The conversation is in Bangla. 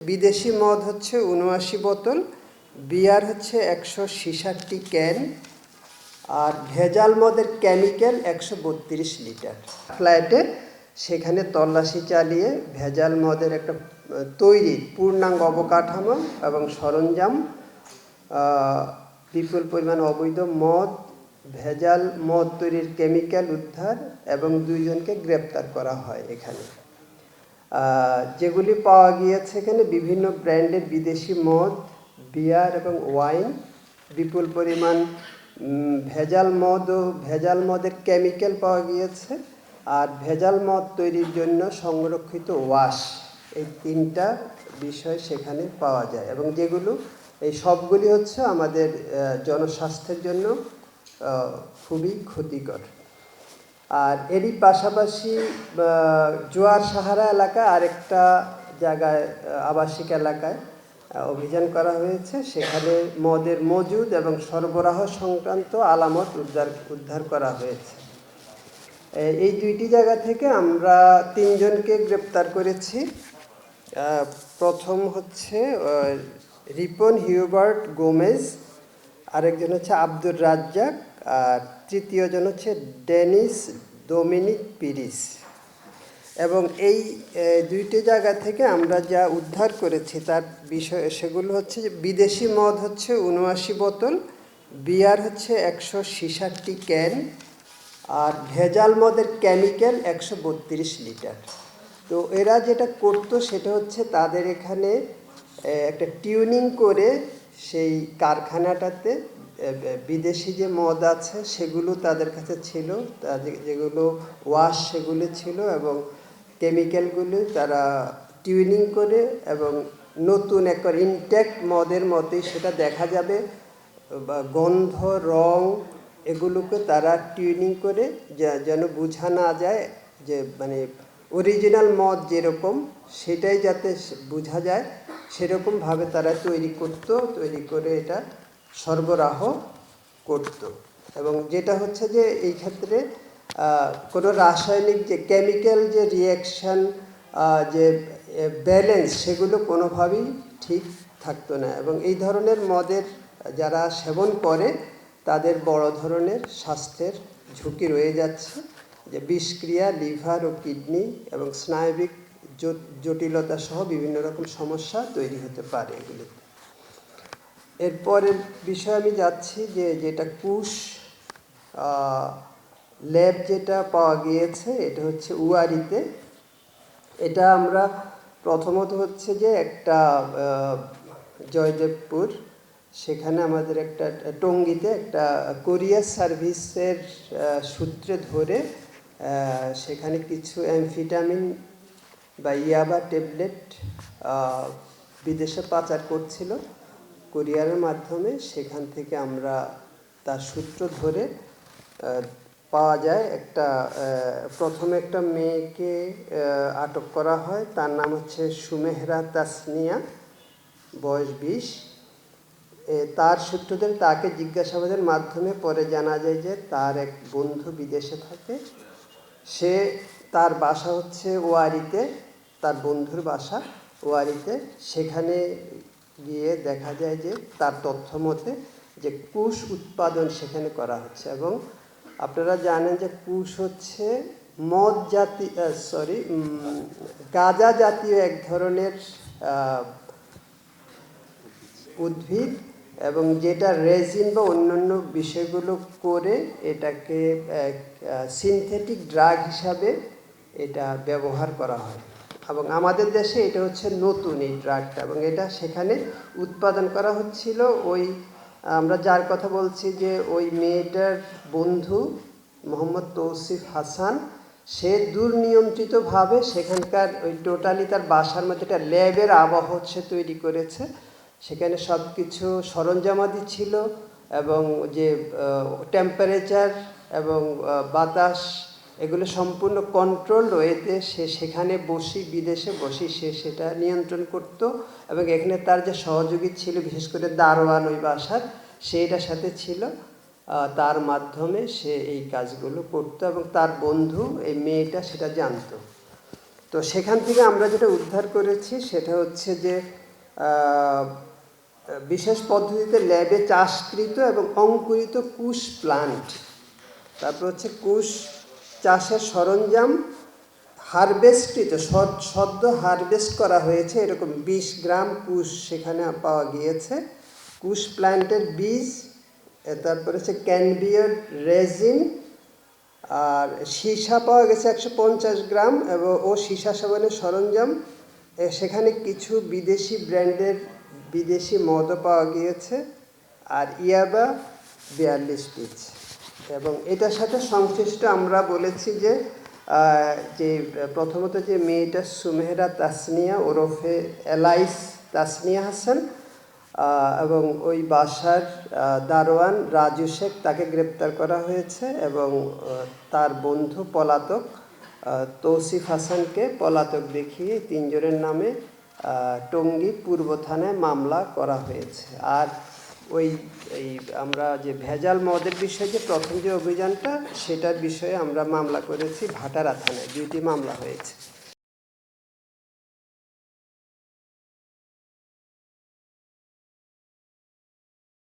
বিদেশি মদ হচ্ছে ৭৯ বোতল, বিয়ার হচ্ছে ১৬৬টি ক্যান, আর ভেজাল মদের কেমিক্যাল ১৩২ লিটার। ফ্ল্যাটে সেখানে তল্লাশি চালিয়ে ভেজাল মদের একটা তৈরি পূর্ণাঙ্গ অবকাঠামো এবং সরঞ্জাম, বিপুল পরিমাণ অবৈধ মদ, ভেজাল মদ তৈরির কেমিক্যাল উদ্ধার এবং ২ জনকে গ্রেপ্তার করা হয়। এখানে যেগুলি পাওয়া গিয়েছে এখানে বিভিন্ন ব্র্যান্ডের বিদেশি মদ, বিয়ার এবং ওয়াইন, বিপুল পরিমাণ ভেজাল মদ ও ভেজাল মদের কেমিক্যাল পাওয়া গিয়েছে, আর ভেজাল মদ তৈরির জন্য সংরক্ষিত ওয়াশ, এই ৩টা বিষয় সেখানে পাওয়া যায় এবং যেগুলো এই সবগুলি হচ্ছে আমাদের জনস্বাস্থ্যের জন্য খুবই ক্ষতিকর। আর এরই পাশাপাশি জোয়ার সাহারা এলাকা আরেকটা জায়গায় আবাসিক এলাকায় অভিযান করা হয়েছে। সেখানে মদের মজুদ এবং সরবরাহ সংক্রান্ত আলামত উদ্ধার করা হয়েছে। এই 2টি জায়গা থেকে আমরা 3 জনকে গ্রেপ্তার করেছি। প্রথম হচ্ছে রিপন হিউবার্ট গোমেজ, আরেকজন হচ্ছে আব্দুর রাজ্জাক, আর তৃতীয় জন হচ্ছে ডেনিস ডোমিনিক পিরিস। এবং এই 2টি জায়গা থেকে আমরা যা উদ্ধার করেছি তার বিষয় সেগুলো হচ্ছে যে বিদেশি মদ হচ্ছে ৭৯ বোতল, বিয়ার হচ্ছে ১৬৬টি ক্যান, আর ভেজাল মদের কেমিক্যাল ১৩২ লিটার। তো এরা যেটা করতো সেটা হচ্ছে তাদের এখানে একটা টিউনিং করে সেই কারখানাটাতে বিদেশি যে মদ আছে সেগুলো তাদের কাছে ছিল, যেগুলো ওয়াশ সেগুলো ছিল, এবং কেমিক্যালগুলো তারা টিউনিং করে এবং নতুন একটা ইনট্যাক্ট মদের মতোই সেটা দেখা যাবে, বা গন্ধ, রং, এগুলোকে তারা টিউনিং করে যেন বোঝা না যায় যে মানে অরিজিনাল মদ যেরকম সেটাই যাতে বোঝা যায় সেরকমভাবে তারা তৈরি করে এটা সরবরাহ করত। এবং যেটা হচ্ছে যে এই ক্ষেত্রে কোনো রাসায়নিক যে কেমিক্যাল যে রিয়াকশান, যে ব্যালেন্স, সেগুলো কোনোভাবেই ঠিক থাকতো না। এবং এই ধরনের মদের যারা সেবন করে তাদের বড় ধরনের স্বাস্থ্যের ঝুঁকি রয়ে যাচ্ছে, যে বিষক্রিয়া, লিভার ও কিডনি এবং স্নায়বিক জটিলতা সহ বিভিন্ন রকম সমস্যা তৈরি হতে পারে এগুলিতে। এরপরের বিষয়ে আমি যাচ্ছি যেটা কুশ ল্যাব যেটা পাওয়া গিয়েছে এটা হচ্ছে উয়ারিতে। এটা আমরা প্রথমত হচ্ছে যে একটা জয়দেবপুর, সেখানে আমাদের একটা টঙ্গীতে একটা কোরিয়ার সার্ভিসের সূত্রে ধরে সেখানে কিছু অ্যামফিটামিন বা ইয়াবা ট্যাবলেট বিদেশে পাচার করছিল কোরিয়ারের মাধ্যমে। সেখান থেকে আমরা তার সূত্র ধরে পাওয়া যায় প্রথমে একটা মেয়েকে আটক করা হয়, তার নাম হচ্ছে সুমেহরা তাসনিয়া, বয়স 20। তার সূত্র ধরে তাকে জিজ্ঞাসাবাদের মাধ্যমে পরে জানা যায় যে তার এক বন্ধু বিদেশে থাকে, তার বাসা হচ্ছে ওয়ারিতে, তার বন্ধুর বাসা ওয়ারিতে। সেখানে গিয়ে দেখা যায় যে তার তথ্য মতে যে কুশ উৎপাদন সেখানে করা হচ্ছে। এবং আপনারা জানেন যে কুশ হচ্ছে গাঁজা জাতীয় এক ধরনের উদ্ভিদ, এবং যেটা রেজিন বা অন্যান্য বিষয়গুলো করে এটাকে সিনথেটিক ড্রাগ হিসাবে এটা ব্যবহার করা হয়। এবং আমাদের দেশে এটা হচ্ছে নতুন এই ড্রাগটা, এবং এটা সেখানে উৎপাদন করা হচ্ছিল। আমরা যার কথা বলছি যে ওই মেয়েটার বন্ধু মোহাম্মদ তৌসিফ হাসান, সে দুর্নিয়ন্ত্রিতভাবে সেখানকার ওই টোটালি তার বাসার মধ্যে একটা ল্যাবের আবহ সে তৈরি করেছে। সেখানে সব কিছু সরঞ্জামাদি ছিল, এবং যে টেম্পারেচার এবং বাতাস এগুলো সম্পূর্ণ কন্ট্রোল ওয়েতে সে সেখানে বিদেশে বসে সে সেটা নিয়ন্ত্রণ করত। এবং এখানে তার যে সহযোগী ছিল, বিশেষ করে দারোয়ান ওই বাসার, সেইটার সাথে ছিল, তার মাধ্যমে সে এই কাজগুলো করতো, এবং তার বন্ধু এই মেয়েটা সেটা জানতো। তো সেখান থেকে আমরা যেটা উদ্ধার করেছি সেটা হচ্ছে যে বিশেষ পদ্ধতিতে ল্যাবে চাষকৃত এবং অঙ্কুরিত কুশ প্লান্ট, তারপর হচ্ছে কুশ চাষের সরঞ্জাম, হারভেস্টকৃত সদ্য হারভেস্ট করা হয়েছে এরকম 20 গ্রাম কুশ সেখানে পাওয়া গিয়েছে, কুশ প্ল্যান্টের বীজ, তারপরে হচ্ছে ক্যানবিয়ার রেজিন, আর সীসা পাওয়া গেছে 150 গ্রাম ও সীসা সাবানের সরঞ্জাম। সেখানে কিছু বিদেশি ব্র্যান্ডের বিদেশি মদও পাওয়া গিয়েছে, আর ইয়াবা 42 পিস। এবং এটার সাথে সংশ্লিষ্ট আমরা বলেছি যে প্রথমত যে মেয়েটা সুমেহরা তাসনিয়া ওরফে এলাইস তাসনিয়া হাসান, এবং ওই বাসার দারোয়ান রাজু শেখ, তাকে গ্রেপ্তার করা হয়েছে, এবং তার বন্ধু পলাতক তৌসিফ হাসানকে পলাতক দেখিয়ে 3 জনের নামে টঙ্গী পূর্ব থানায় মামলা করা হয়েছে। আর আমরা যে ভেজাল মদের বিষয়ে যে প্রথম যে অভিযানটা, সেটার বিষয়ে আমরা মামলা করেছি ভাটারা থানায়, 2টি মামলা হয়েছে।